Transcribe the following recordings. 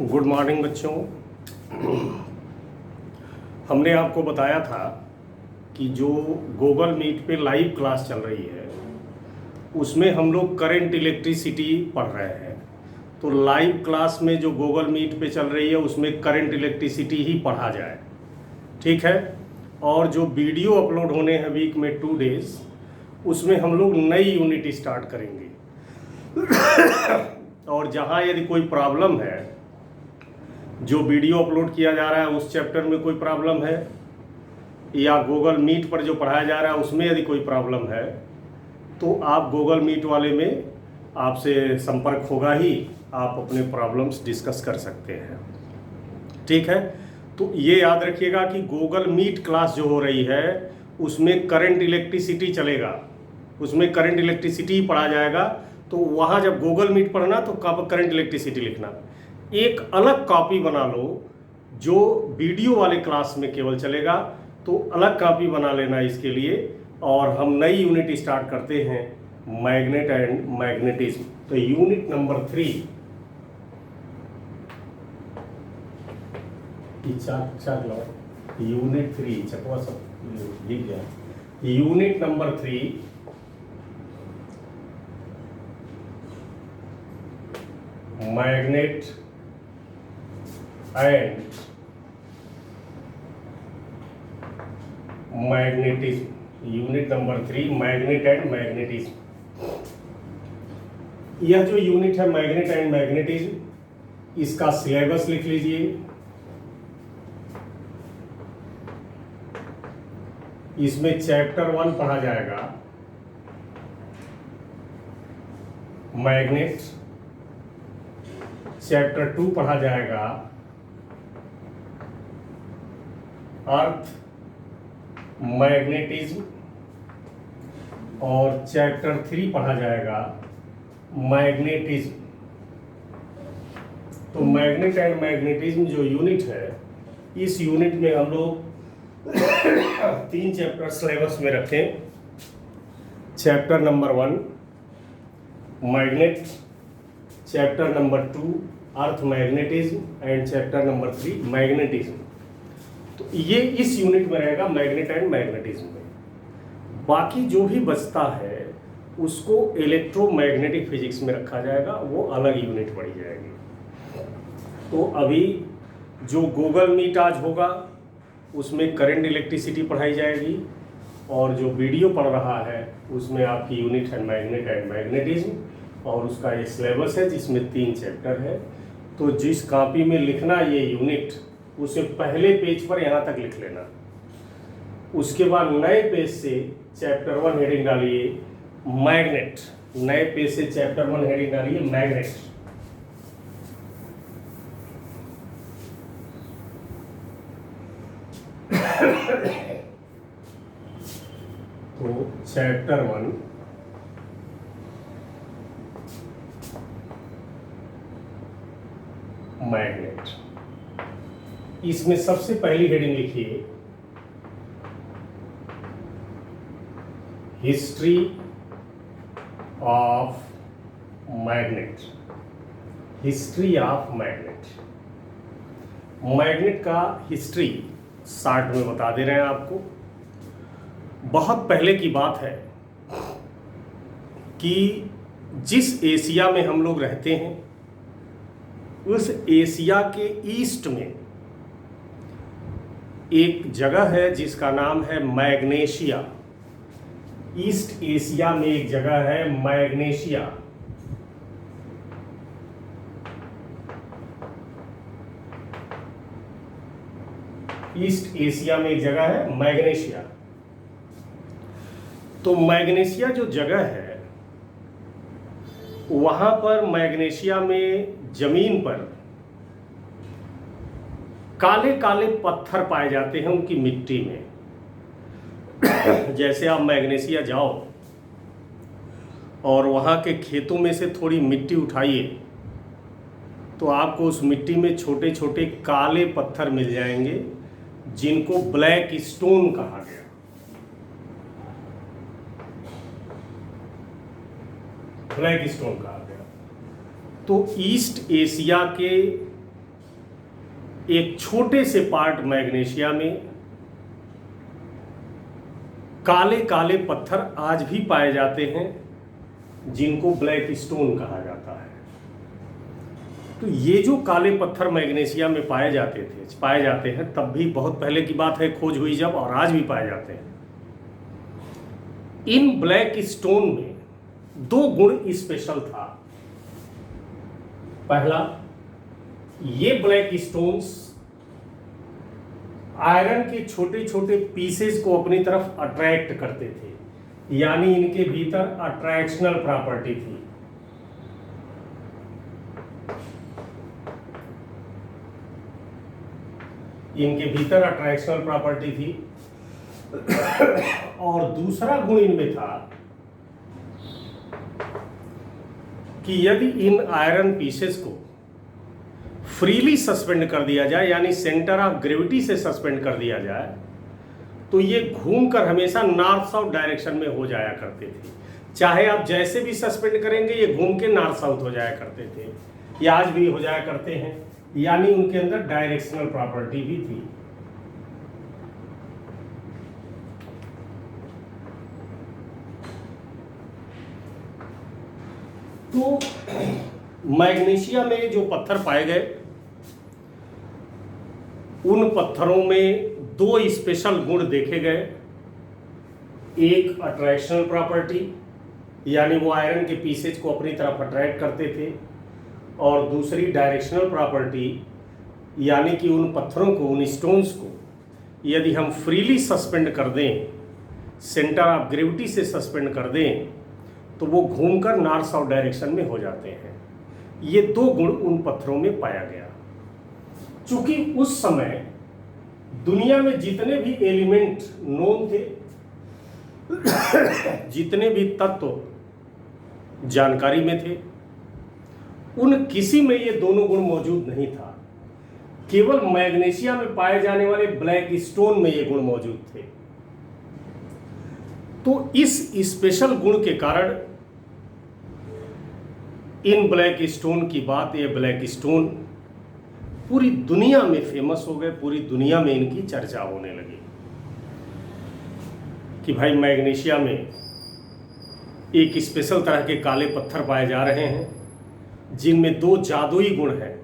Good morning बच्चों। हमने आपको बताया था कि जो गूगल मीट पे लाइव क्लास चल रही है उसमें हम लोग करंट इलेक्ट्रिसिटी पढ़ रहे हैं। तो लाइव क्लास में जो गूगल मीट पे चल रही है उसमें करंट इलेक्ट्रिसिटी ही पढ़ा जाए, ठीक है। और जो वीडियो अपलोड होने हैं वीक में 2 डेज, उसमें हम लोग नई यूनिट स्टार्ट करेंगे। और जहाँ यदि कोई प्रॉब्लम है, जो वीडियो अपलोड किया जा रहा है उस चैप्टर में कोई प्रॉब्लम है या गूगल मीट पर जो पढ़ाया जा रहा है उसमें यदि कोई प्रॉब्लम है तो आप गूगल मीट वाले में आपसे संपर्क होगा ही, आप अपने प्रॉब्लम्स डिस्कस कर सकते हैं, ठीक है। तो ये याद रखिएगा कि गूगल मीट क्लास जो हो रही है उसमें करंट इलेक्ट्रिसिटी चलेगा, उसमें करंट इलेक्ट्रिसिटी पढ़ा जाएगा। तो वहाँ जब गूगल मीट पढ़ना तो करंट इलेक्ट्रिसिटी लिखना। एक अलग कॉपी बना लो जो वीडियो वाले क्लास में केवल चलेगा, तो अलग कॉपी बना लेना इसके लिए। और हम नई यूनिट स्टार्ट करते हैं, मैग्नेट एंड मैग्नेटिज्म। तो यूनिट नंबर 3 यूनिट 3 चकवा सब लिख गया। Unit number 3 magnet and magnetism. Unit number 3 magnet and magnetism. यह जो यूनिट है मैग्नेट एंड मैग्नेटिज्म, इसका सिलेबस लिख लीजिए। इसमें चैप्टर 1 पढ़ा जाएगा मैग्नेट, चैप्टर 2 पढ़ा जाएगा अर्थ मैग्नेटिज्म, और चैप्टर 3 पढ़ा जाएगा मैग्नेटिज्म। तो मैग्नेट एंड मैग्नेटिज्म जो यूनिट है, इस यूनिट में हम लोग 3 चैप्टर सिलेबस में रखें। Chapter number 1 magnet, chapter number 2 earth magnetism and chapter number 3 magnetism. तो ये इस यूनिट में रहेगा मैग्नेट एंड मैग्नेटिज्म में। बाकी जो भी बचता है उसको इलेक्ट्रोमैग्नेटिक फिजिक्स में रखा जाएगा, वो अलग यूनिट पढ़ी जाएगी। तो अभी जो गूगल मीट आज होगा उसमें करंट इलेक्ट्रिसिटी पढ़ाई जाएगी, और जो वीडियो पढ़ रहा है उसमें आपकी यूनिट है मैग्नेट एंड मैग्नेटिज्म, और उसका ये सिलेबस है जिसमें 3 चैप्टर है। तो जिस कॉपी में लिखना ये यूनिट, उसे पहले पेज पर यहाँ तक लिख लेना। उसके बाद नए पेज से चैप्टर 1 हेडिंग डालिए मैग्नेट, नए पेज से चैप्टर 1 हेडिंग डालिए मैग्नेट। तो चैप्टर 1 मैग्नेट, इसमें सबसे पहली हेडिंग लिखिए history of magnet. History of magnet, magnet का हिस्ट्री शार्ट में बता दे रहे हैं आपको। बहुत पहले की बात है कि जिस एशिया में हम लोग रहते हैं उस एशिया के ईस्ट में एक जगह है जिसका नाम है मैग्नेशिया। ईस्ट एशिया में एक जगह है मैग्नेशिया। ईस्ट एशिया में एक जगह है मैग्नेशिया। तो मैग्नेशिया जो जगह है वहां पर मैग्नेशिया में जमीन पर काले काले पत्थर पाए जाते हैं उनकी मिट्टी में। जैसे आप मैग्नेशिया जाओ और वहाँ के खेतों में से थोड़ी मिट्टी उठाइए तो आपको उस मिट्टी में छोटे छोटे काले पत्थर मिल जाएंगे जिनको ब्लैक स्टोन कहा गया। ब्लैक स्टोन कहा गया। तो ईस्ट एशिया के एक छोटे से पार्ट मैग्नीशिया में काले काले पत्थर आज भी पाए जाते हैं जिनको ब्लैक स्टोन कहा जाता है। तो ये जो काले पत्थर मैग्नीशिया में पाए जाते हैं तब भी बहुत पहले की बात है, खोज हुई जब, और आज भी पाए जाते हैं। इन ब्लैक स्टोन में दो गुण स्पेशल था। पहला, ये ब्लैक स्टोन्स आयरन के छोटे छोटे पीसेस को अपनी तरफ अट्रैक्ट करते थे, यानी इनके भीतर अट्रैक्शनल प्रॉपर्टी थी। इनके भीतर अट्रैक्शनल प्रॉपर्टी थी। और दूसरा गुण इनमें था कि यदि इन आयरन पीसेस को फ्रीली सस्पेंड कर दिया जाए, यानी सेंटर ऑफ ग्रेविटी से सस्पेंड कर दिया जाए, तो ये घूमकर हमेशा नॉर्थ साउथ डायरेक्शन में हो जाया करते थे। चाहे आप जैसे भी सस्पेंड करेंगे ये घूम के नॉर्थ साउथ हो जाया करते थे, या आज भी हो जाया करते हैं, यानी उनके अंदर डायरेक्शनल प्रॉपर्टी भी थी। तो मैग्नीशिया में जो पत्थर पाए गए, उन पत्थरों में दो स्पेशल गुण देखे गए। एक अट्रैक्शनल प्रॉपर्टी, यानी वो आयरन के पीसेज को अपनी तरफ अट्रैक्ट करते थे, और दूसरी डायरेक्शनल प्रॉपर्टी, यानी कि उन पत्थरों को, उन स्टोन्स को यदि हम फ्रीली सस्पेंड कर दें, सेंटर ऑफ ग्रेविटी से सस्पेंड कर दें, तो वो घूमकर नॉर्थ साउथ डायरेक्शन में हो जाते हैं। ये दो गुण उन पत्थरों में पाया गया। चूंकि उस समय दुनिया में जितने भी एलिमेंट नोन थे, जितने भी तत्व जानकारी में थे, उन किसी में ये दोनों गुण मौजूद नहीं था। केवल मैग्नीशिया में पाए जाने वाले ब्लैक स्टोन में ये गुण मौजूद थे। तो इस स्पेशल गुण के कारण इन ब्लैक स्टोन की बात, ये ब्लैक स्टोन पूरी दुनिया में फेमस हो गए, पूरी दुनिया में इनकी चर्चा होने लगी कि भाई मैग्नीशिया में एक स्पेशल तरह के काले पत्थर पाए जा रहे हैं जिनमें दो जादुई गुण हैं।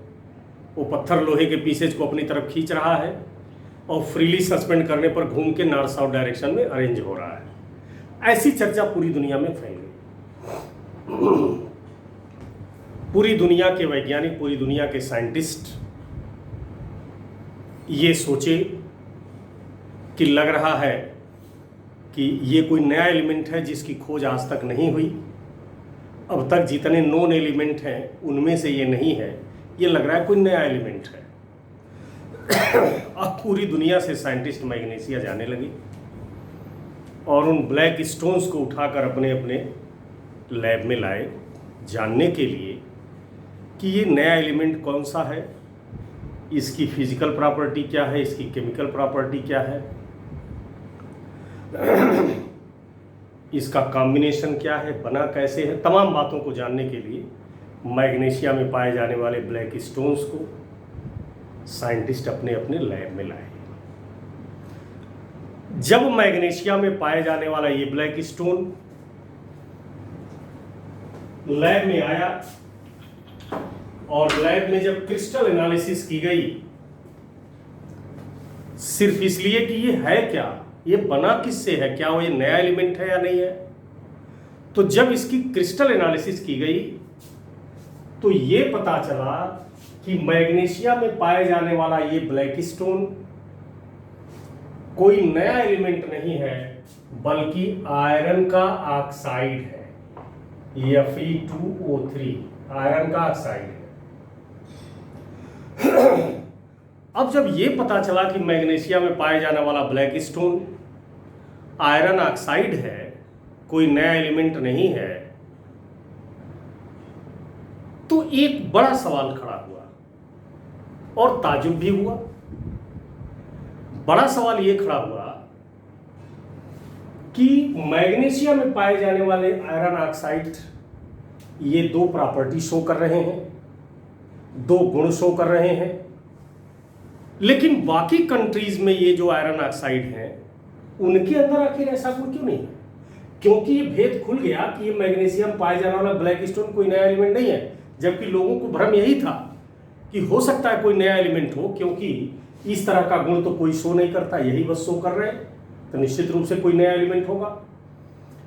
वो पत्थर लोहे के पीसेज को अपनी तरफ खींच रहा है और फ्रीली सस्पेंड करने पर घूम के नॉर्थ साउथ डायरेक्शन में अरेंज हो रहा है। ऐसी चर्चा पूरी दुनिया में फैल गई। पूरी दुनिया के वैज्ञानिक, पूरी दुनिया के साइंटिस्ट ये सोचे कि लग रहा है कि ये कोई नया एलिमेंट है जिसकी खोज आज तक नहीं हुई। अब तक जितने नोन एलिमेंट हैं उनमें से ये नहीं है, ये लग रहा है कोई नया एलिमेंट है। अब पूरी दुनिया से साइंटिस्ट मैग्नीशिया जाने लगे और उन ब्लैक स्टोन्स को उठाकर अपने अपने लैब में लाए, जानने के लिए कि ये नया एलिमेंट कौन सा है, इसकी फिजिकल प्रॉपर्टी क्या है, इसकी केमिकल प्रॉपर्टी क्या है, इसका कॉम्बिनेशन क्या है, बना कैसे है। तमाम बातों को जानने के लिए मैग्नीशिया में पाए जाने वाले ब्लैक स्टोन्स को साइंटिस्ट अपने अपने लैब में लाए। जब मैग्नीशिया में पाए जाने वाला ये ब्लैक स्टोन लैब में आया और लैब में जब क्रिस्टल एनालिसिस की गई, सिर्फ इसलिए कि ये है क्या, ये बना किससे है, क्या वो ये नया एलिमेंट है या नहीं है, तो जब इसकी क्रिस्टल एनालिसिस की गई तो ये पता चला कि मैग्नीशिया में पाए जाने वाला ये ब्लैक स्टोन कोई नया एलिमेंट नहीं है, बल्कि आयरन का ऑक्साइड है, Fe2O3 आयरन का ऑक्साइड है। अब जब ये पता चला कि मैग्नीशिया में पाए जाने वाला ब्लैक स्टोन आयरन ऑक्साइड है, कोई नया एलिमेंट नहीं है, तो एक बड़ा सवाल खड़ा हुआ और ताजुब भी हुआ। बड़ा सवाल ये खड़ा हुआ कि मैग्नीशिया में पाए जाने वाले आयरन ऑक्साइड ये दो प्रॉपर्टी शो कर रहे हैं, दो गुण शो कर रहे हैं। लेकिन बाकी कंट्रीज में ये जो आयरन ऑक्साइड हैं उनके अंदर आखिर ऐसा गुण क्यों नहीं है? क्योंकि ये भेद खुल गया कि ये मैग्नीशियम पाए जाने वाला ब्लैक स्टोन कोई नया एलिमेंट नहीं है, जबकि लोगों को भ्रम यही था कि हो सकता है कोई नया एलिमेंट हो, क्योंकि इस तरह का गुण तो कोई शो नहीं करता, यही बस शो कर रहे हैं, तो निश्चित रूप से कोई नया एलिमेंट होगा।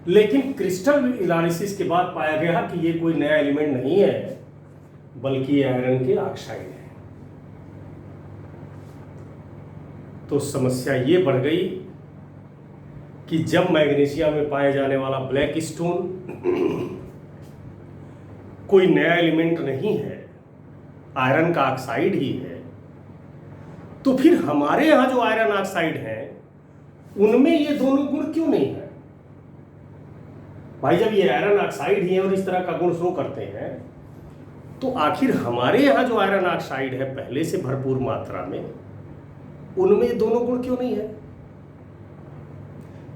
लेकिन क्रिस्टल एनालिसिस के बाद पाया गया कि ये कोई नया एलिमेंट नहीं है, बल्कि ये आयरन के ऑक्साइड है। तो समस्या ये बढ़ गई कि जब मैग्नीशियम में पाए जाने वाला ब्लैक स्टोन कोई नया एलिमेंट नहीं है, आयरन का ऑक्साइड ही है, तो फिर हमारे यहां जो आयरन ऑक्साइड है उनमें ये दोनों गुण क्यों नहीं है? भाई जब ये आयरन ऑक्साइड ही है और इस तरह का गुण शो करते हैं, तो आखिर हमारे यहां जो आयरन ऑक्साइड है पहले से भरपूर मात्रा में, उनमें दोनों गुण क्यों नहीं है?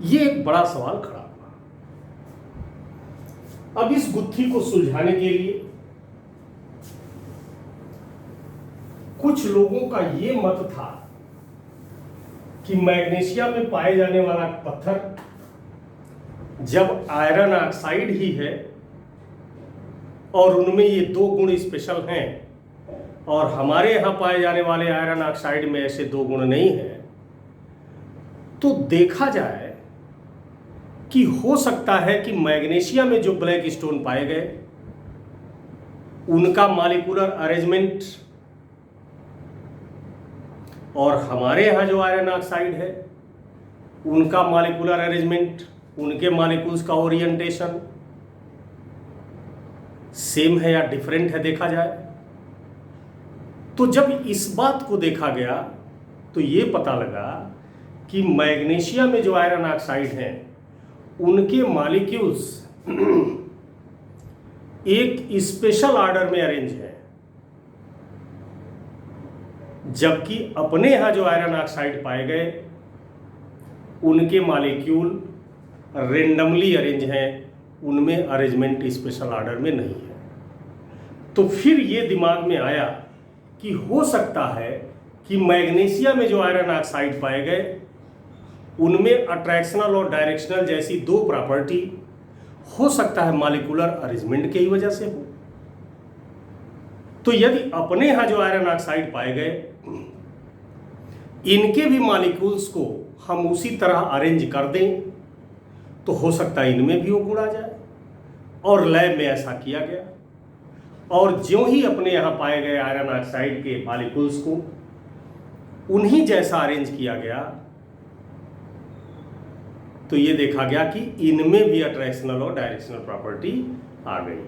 ये एक बड़ा सवाल खड़ा हुआ। अब इस गुत्थी को सुलझाने के लिए कुछ लोगों का ये मत था कि मैग्नीशियम में पाए जाने वाला पत्थर जब आयरन ऑक्साइड ही है और उनमें ये दो गुण स्पेशल हैं और हमारे यहां पाए जाने वाले आयरन ऑक्साइड में ऐसे दो गुण नहीं है, तो देखा जाए कि हो सकता है कि मैग्नीशियम में जो ब्लैक स्टोन पाए गए उनका मॉलिक्यूलर अरेंजमेंट और हमारे यहां जो आयरन ऑक्साइड है उनका मॉलिक्यूलर अरेंजमेंट, उनके मॉलिक्यूल्स का ओरिएंटेशन सेम है या डिफरेंट है देखा जाए। तो जब इस बात को देखा गया तो ये पता लगा कि मैग्नीशियम में जो आयरन ऑक्साइड है उनके मॉलिक्यूल्स एक स्पेशल ऑर्डर में अरेंज है, जबकि अपने यहां जो आयरन ऑक्साइड पाए गए उनके मॉलिक्यूल रेंडमली अरेंज हैं, उनमें अरेंजमेंट स्पेशल ऑर्डर में नहीं है। तो फिर ये दिमाग में आया कि हो सकता है कि मैग्नीशियम में जो आयरन ऑक्साइड पाए गए उनमें अट्रैक्शनल और डायरेक्शनल जैसी दो प्रॉपर्टी हो सकता है मॉलिक्यूलर अरेंजमेंट की ही वजह से हो। तो यदि अपने यहां जो आयरन ऑक्साइड पाए गए इनके भी मॉलिक्यूल्स को हम उसी तरह अरेंज कर दें तो हो सकता है इनमें भी वो गुण आ जाए, और लैब में ऐसा किया गया और ज्यों ही अपने यहां पाए गए आयरन ऑक्साइड के मॉलिक्यूल्स को उन्हीं जैसा अरेंज किया गया तो ये देखा गया कि इनमें भी अट्रैक्शनल और डायरेक्शनल प्रॉपर्टी आ गई।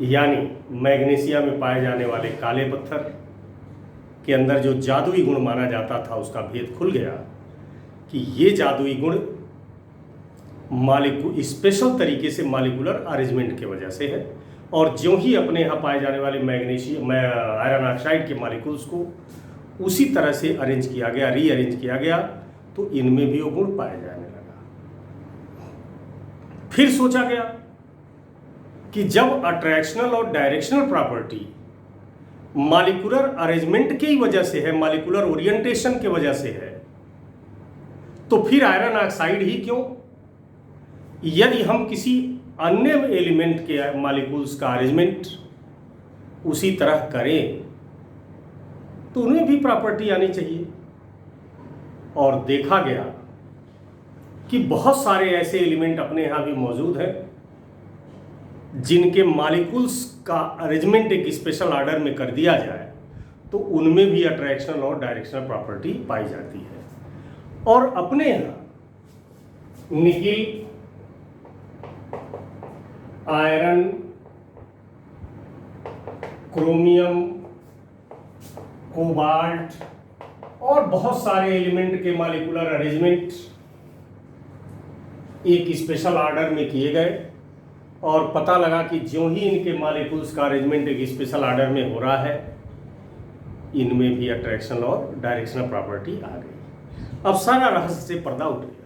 यानी मैग्नीशियम में पाए जाने वाले काले पत्थर के अंदर जो जादुई गुण माना जाता था उसका भेद खुल गया कि ये जादुई गुण स्पेशल तरीके से मॉलिक्यूलर अरेंजमेंट की वजह से है, और ज्यों ही अपने यहाँ पाए जाने वाले मैग्नीशियम आयरन ऑक्साइड के मॉलिक्यूल्स को उसी तरह से अरेंज किया गया, रीअरेंज किया गया, तो इनमें भी वो गुण पाया जाने लगा। फिर सोचा गया कि जब अट्रैक्शनल और डायरेक्शनल प्रॉपर्टी मॉलिक्यूलर अरेंजमेंट की वजह से है, मॉलिक्यूलर ओरिएंटेशन की वजह से है, तो फिर आयरन ऑक्साइड ही क्यों? यदि हम किसी अन्य एलिमेंट के मॉलिक्यूल्स का अरेंजमेंट उसी तरह करें तो उन्हें भी प्रॉपर्टी आनी चाहिए। और देखा गया कि बहुत सारे ऐसे एलिमेंट अपने यहाँ भी मौजूद हैं जिनके मॉलिक्यूल्स का अरेंजमेंट एक स्पेशल ऑर्डर में कर दिया जाए तो उनमें भी अट्रैक्शनल और डायरेक्शनल प्रॉपर्टी पाई जाती है। और अपने यहाँ निकिल, आयरन, क्रोमियम, कोबाल्ट और बहुत सारे एलिमेंट के मॉलिक्यूलर अरेंजमेंट एक स्पेशल ऑर्डर में किए गए और पता लगा कि ज्यों ही इनके मॉलिक्यूल्स का अरेंजमेंट एक स्पेशल ऑर्डर में हो रहा है इनमें भी अट्रैक्शन और डायरेक्शनल प्रॉपर्टी आ गई। अब सारा रहस्य से पर्दा उठ गया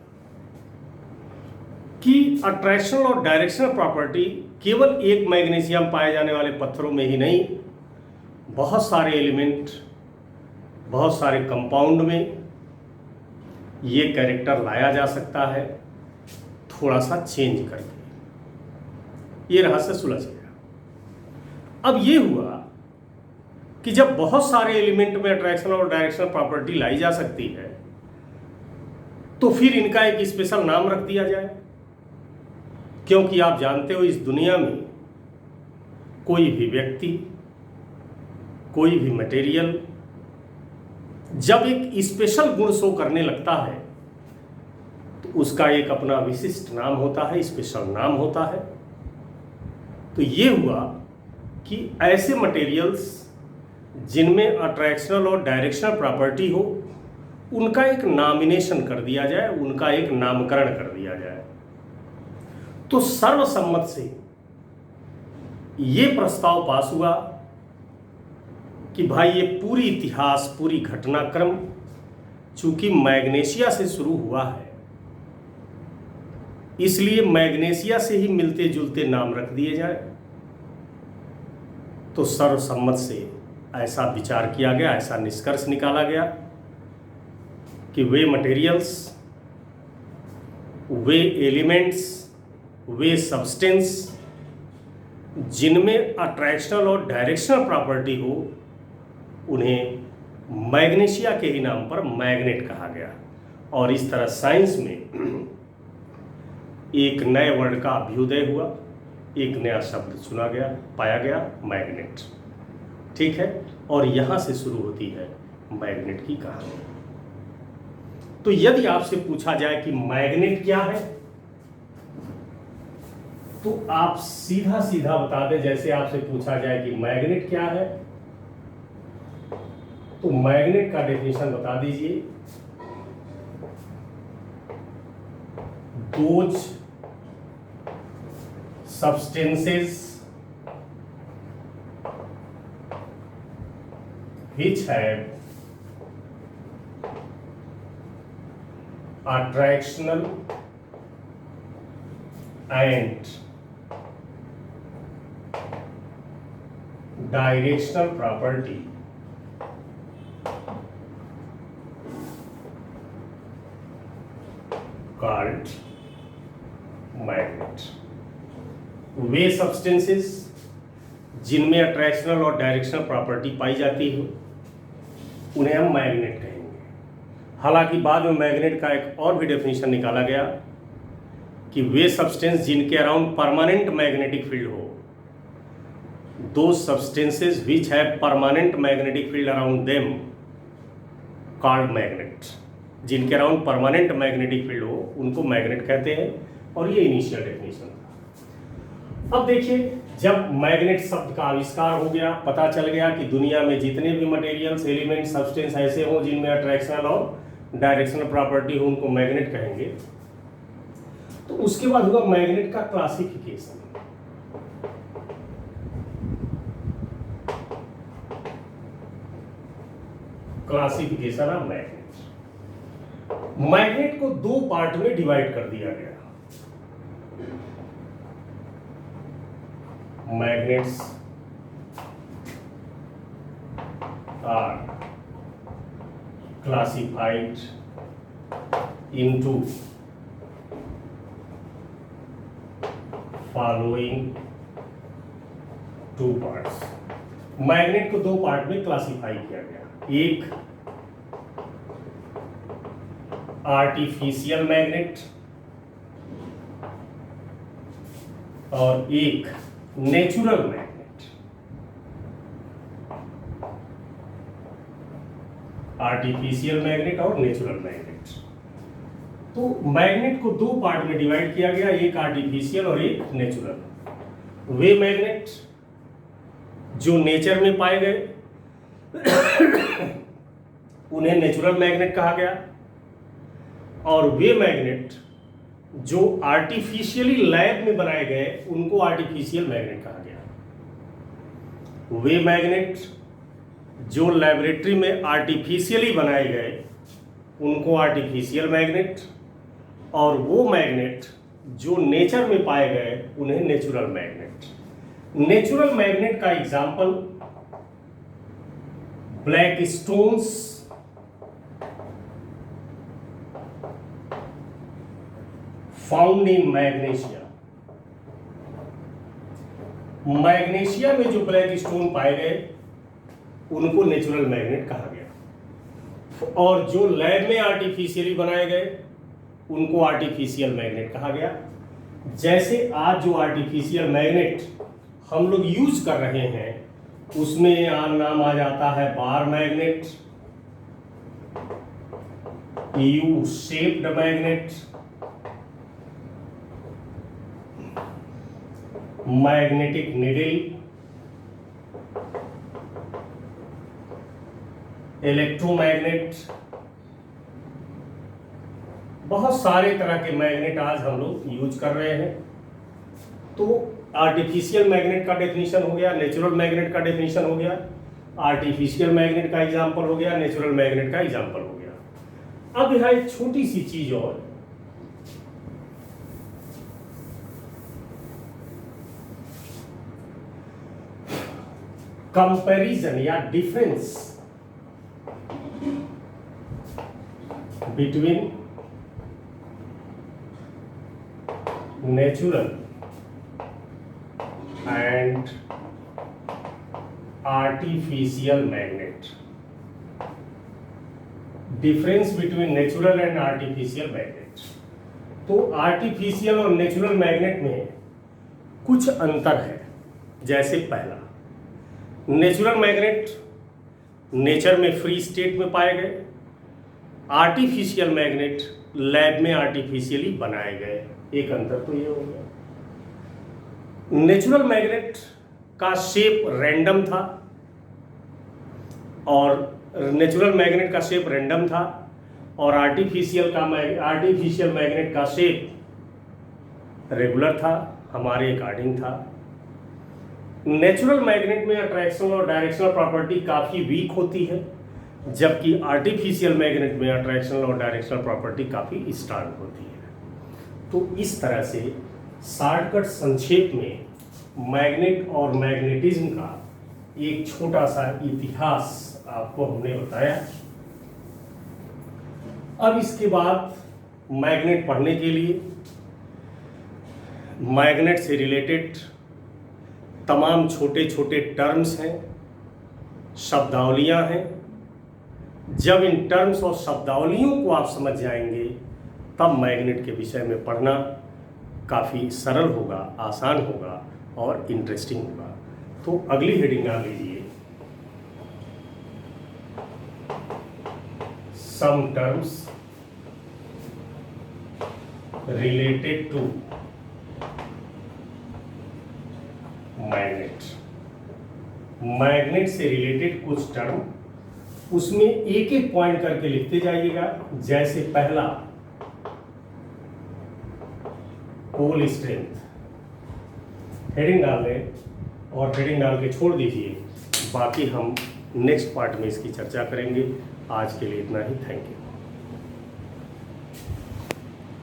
कि अट्रैक्शनल और डायरेक्शनल प्रॉपर्टी केवल एक मैग्नीशियम पाए जाने वाले पत्थरों में ही नहीं, बहुत सारे एलिमेंट बहुत सारे कंपाउंड में ये कैरेक्टर लाया जा सकता है, थोड़ा सा चेंज करके। ये रहस्य सुलझ गया। अब ये हुआ कि जब बहुत सारे एलिमेंट में अट्रैक्शन और डायरेक्शनल प्रॉपर्टी लाई जा सकती है, तो फिर इनका एक स्पेशल नाम रख दिया जाए। क्योंकि आप जानते हो, इस दुनिया में कोई भी व्यक्ति, कोई भी मटेरियल जब एक स्पेशल गुण शो करने लगता है तो उसका एक अपना विशिष्ट नाम होता है, स्पेशल नाम होता है। तो ये हुआ कि ऐसे मटेरियल्स जिनमें अट्रैक्शनल और डायरेक्शनल प्रॉपर्टी हो, उनका एक नॉमिनेशन कर दिया जाए, उनका एक नामकरण कर दिया जाए। तो सर्वसम्मत से ये प्रस्ताव पास हुआ कि भाई ये पूरी इतिहास, पूरी घटनाक्रम चूंकि मैग्नेशिया से शुरू हुआ है, इसलिए मैग्नेशिया से ही मिलते जुलते नाम रख दिए जाए। तो सर्वसम्मत से ऐसा विचार किया गया, ऐसा निष्कर्ष निकाला गया कि वे मटेरियल्स, वे एलिमेंट्स, वे सब्सटेंस जिनमें अट्रैक्शनल और डायरेक्शनल प्रॉपर्टी हो, उन्हें मैग्नेशिया के ही नाम पर मैग्नेट कहा गया। और इस तरह साइंस में एक नए वर्ड का अभ्युदय हुआ, एक नया शब्द सुना गया, पाया गया, मैग्नेट। ठीक है, और यहां से शुरू होती है मैग्नेट की कहानी। तो यदि आपसे पूछा जाए कि मैग्नेट क्या है, तो आप सीधा सीधा बता दें। जैसे आपसे पूछा जाए कि मैग्नेट क्या है, तो मैग्नेट का डेफिनेशन बता दीजिए। Those substances which have attractional and directional property called magnet। Way substances जिनमें अट्रैक्शनल और डायरेक्शनल प्रॉपर्टी पाई जाती है, उन्हें हम मैग्नेट कहेंगे। हालांकि बाद में मैग्नेट का एक और भी डेफिनेशन निकाला गया कि वे सब्सटेंस जिनके अराउंड परमानेंट मैग्नेटिक फील्ड हो, दो substances which have permanent magnetic field around them called magnet. जिनके अराउंड परमानेंट मैग्नेटिक फील्ड हो, उनको मैग्नेट कहते हैं। और ये इनिशियल डेफिनेशन था। अब देखिए, जब मैग्नेट शब्द का आविष्कार हो गया, पता चल गया कि दुनिया में जितने भी मटेरियल्स, एलिमेंट, सब्सटेंस ऐसे हो जिनमें अट्रैक्शनल और डायरेक्शनल प्रॉपर्टी हो, उनको मैग्नेट कहेंगे। तो उसके बाद हुआ मैग्नेट का classification. Classification of magnet. Magnet को दो पार्ट में डिवाइड कर दिया गया। Magnets are classified into following two parts। Magnet को दो पार्ट में क्लासिफाई किया गया। एक आर्टिफिशियल मैग्नेट और एक नेचुरल मैग्नेट। आर्टिफिशियल मैग्नेट और नेचुरल मैग्नेट। तो मैग्नेट को दो पार्ट में डिवाइड किया गया, एक आर्टिफिशियल और एक नेचुरल। वे मैग्नेट जो नेचर में पाए गए उन्हें नेचुरल मैग्नेट कहा गया, और वे मैग्नेट जो आर्टिफिशियली लैब में बनाए गए उनको आर्टिफिशियल मैग्नेट कहा गया। वे मैग्नेट जो लैबोरेटरी में आर्टिफिशियली बनाए गए उनको आर्टिफिशियल मैग्नेट, और वो मैग्नेट जो नेचर में पाए गए उन्हें नेचुरल मैग्नेट। नेचुरल मैग्नेट का example black stones found in magnesia. Magnesia में जो ब्लैक स्टोन पाए गए उनको नेचुरल मैग्नेट कहा गया, और जो लैब में आर्टिफिशियली बनाए गए उनको आर्टिफिशियल मैग्नेट कहा गया। जैसे आज जो आर्टिफिशियल मैग्नेट हम लोग यूज कर रहे हैं उसमें नाम आ जाता है bar magnet, U shaped magnet, magnetic needle, electromagnet, बहुत सारे तरह के मैग्नेट आज हम लोग यूज कर रहे हैं। तो आर्टिफिशियल मैग्नेट का डेफिनेशन हो गया, नेचुरल मैग्नेट का डेफिनेशन हो गया, आर्टिफिशियल मैग्नेट का एग्जांपल हो गया, नेचुरल मैग्नेट का एग्जांपल हो गया। अब यहां एक छोटी सी चीज और, कंपैरिजन या difference between natural and artificial magnet. Difference between natural and artificial magnet. तो आर्टिफिशियल और नेचुरल मैग्नेट में कुछ अंतर है। जैसे पहला, नेचुरल मैग्नेट नेचर में फ्री स्टेट में पाए गए, आर्टिफिशियल मैग्नेट लैब में आर्टिफिशियली बनाए गए। एक अंतर तो ये हो गया। नेचुरल मैग्नेट का शेप रैंडम था, और नेचुरल मैग्नेट का शेप रैंडम था, और आर्टिफिशियल मैग्नेट का शेप रेगुलर था, हमारे अकॉर्डिंग था। नेचुरल मैग्नेट में अट्रैक्शनल और डायरेक्शनल प्रॉपर्टी काफ़ी वीक होती है, जबकि आर्टिफिशियल मैग्नेट में अट्रैक्शनल और डायरेक्शनल प्रॉपर्टी काफ़ी स्ट्रांग होती है। तो इस तरह से शॉर्टकट संक्षेप में मैग्नेट और मैग्नेटिज्म का एक छोटा सा इतिहास आपको हमने बताया। अब इसके बाद मैग्नेट पढ़ने के लिए मैग्नेट से रिलेटेड तमाम छोटे छोटे टर्म्स हैं, शब्दावलियां हैं। जब इन टर्म्स और शब्दावलियों को आप समझ जाएंगे तब मैग्नेट के विषय में पढ़ना काफ़ी सरल होगा, आसान होगा और इंटरेस्टिंग होगा। तो अगली हेडिंग आ लीजिए, some terms related to magnet. Magnet से रिलेटेड कुछ टर्म, उसमें एक एक पॉइंट करके लिखते जाइएगा। जैसे पहला, पोल स्ट्रेंथ। हेडिंग डाल दें और हेडिंग डाल के छोड़ दीजिए, बाकी हम नेक्स्ट पार्ट में इसकी चर्चा करेंगे। आज के लिए इतना ही, थैंक यू।